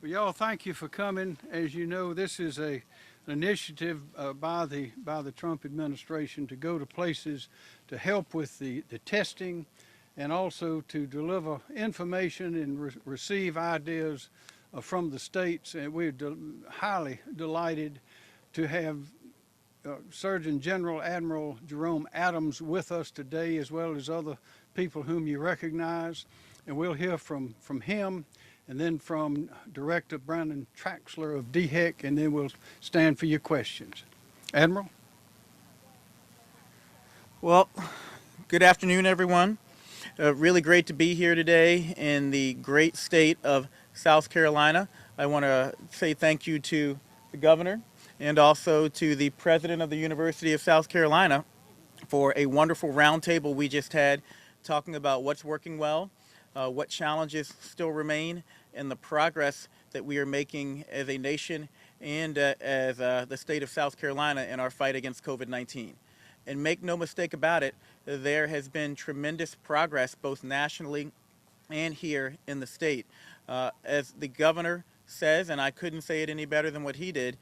Well, y'all, thank you for coming. As you know, this is an initiative by the Trump administration to go to places to help with the testing and also to deliver information and receive ideas from the states. And we're highly delighted to have Surgeon General Admiral Jerome Adams with us today, as well as other people whom you recognize. And we'll hear from him and then from Director Brandon Traxler of DHEC, and then we'll stand for your questions. Admiral? Well, good afternoon, everyone. Really great to be here today in the great state of South Carolina. I want to say thank you to the governor and also to the president of the University of South Carolina for a wonderful roundtable we just had talking about what's working well, what challenges still remain, and the progress that we are making as a nation and as the state of South Carolina in our fight against COVID-19. And make no mistake about it, there has been tremendous progress both nationally and here in the state. As the governor says, and I couldn't say it any better than what he did,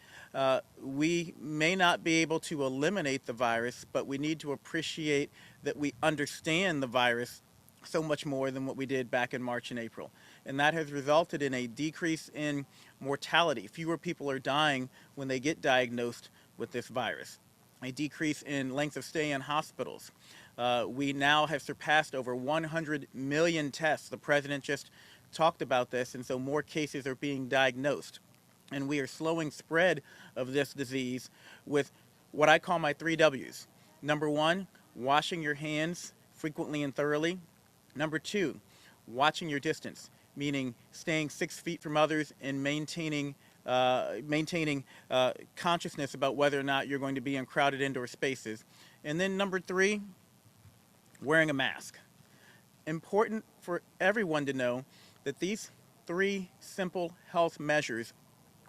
we may not be able to eliminate the virus, but we need to appreciate that we understand the virus so much more than what we did back in March and April. And that has resulted in a decrease in mortality. Fewer people are dying when they get diagnosed with this virus. A decrease in length of stay in hospitals. We now have surpassed over 100 million tests. The president just talked about this, and so more cases are being diagnosed. And we are slowing spread of this disease with what I call my 3 W's. Number 1, washing your hands frequently and thoroughly. Number 2, watching your distance, meaning staying 6 feet from others and maintaining consciousness about whether or not you're going to be in crowded indoor spaces. And then number 3, wearing a mask. Important for everyone to know that these 3 simple health measures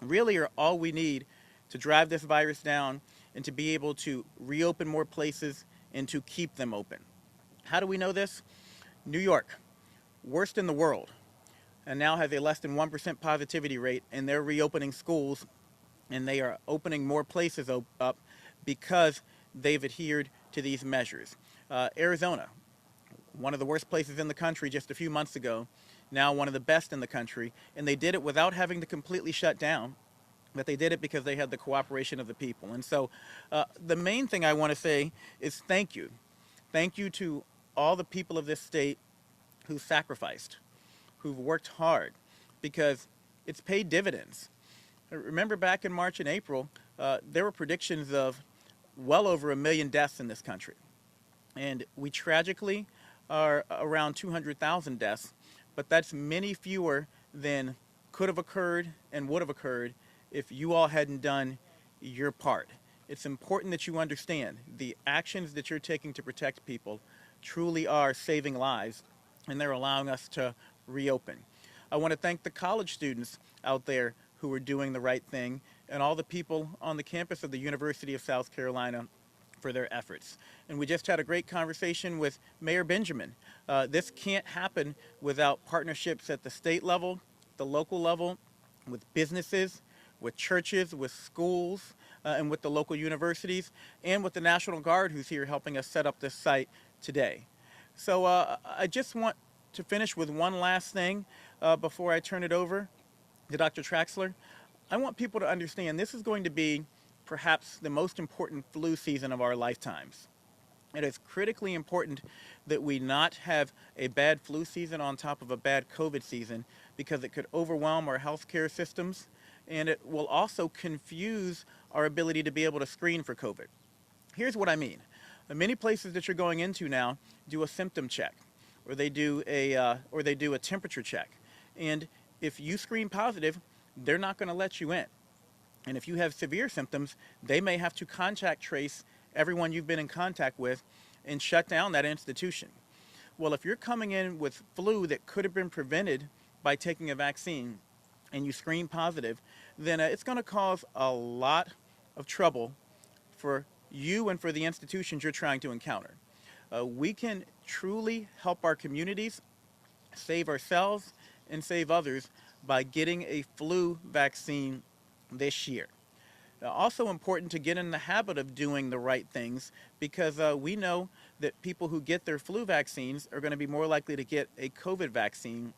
really are all we need to drive this virus down and to be able to reopen more places and to keep them open. How do we know this? New York, worst in the world, and now has a less than 1% positivity rate, and they're reopening schools, and they are opening more places up because they've adhered to these measures. Arizona, one of the worst places in the country just a few months ago, now one of the best in the country, and they did it without having to completely shut down, but they did it because they had the cooperation of the people. And so the main thing I want to say is thank you. Thank you to all the people of this state who sacrificed, who've worked hard, because it's paid dividends. Remember back in March and April, there were predictions of well over 1 million deaths in this country. And we tragically are around 200,000 deaths, but that's many fewer than could have occurred and would have occurred if you all hadn't done your part. It's important that you understand the actions that you're taking to protect people truly are saving lives, and they're allowing us to reopen. I want to thank the college students out there who are doing the right thing and all the people on the campus of the University of South Carolina for their efforts. And we just had a great conversation with Mayor Benjamin. This can't happen without partnerships at the state level, the local level, with businesses, with churches, with schools, and with the local universities, and with the National Guard who's here helping us set up this site today. So I just want to finish with one last thing before I turn it over to Dr. Traxler. I want people to understand this is going to be perhaps the most important flu season of our lifetimes. It is critically important that we not have a bad flu season on top of a bad COVID season, because it could overwhelm our healthcare systems, and it will also confuse our ability to be able to screen for COVID. Here's what I mean. Many places that you're going into now do a symptom check, or they do a temperature check. And if you screen positive, they're not going to let you in. And if you have severe symptoms, they may have to contact trace everyone you've been in contact with and shut down that institution. Well, if you're coming in with flu that could have been prevented by taking a vaccine and you screen positive, then it's going to cause a lot of trouble for you and for the institutions you're trying to encounter. We can truly help our communities, save ourselves, and save others by getting a flu vaccine this year. Also important to get in the habit of doing the right things, because we know that people who get their flu vaccines are going to be more likely to get a COVID vaccine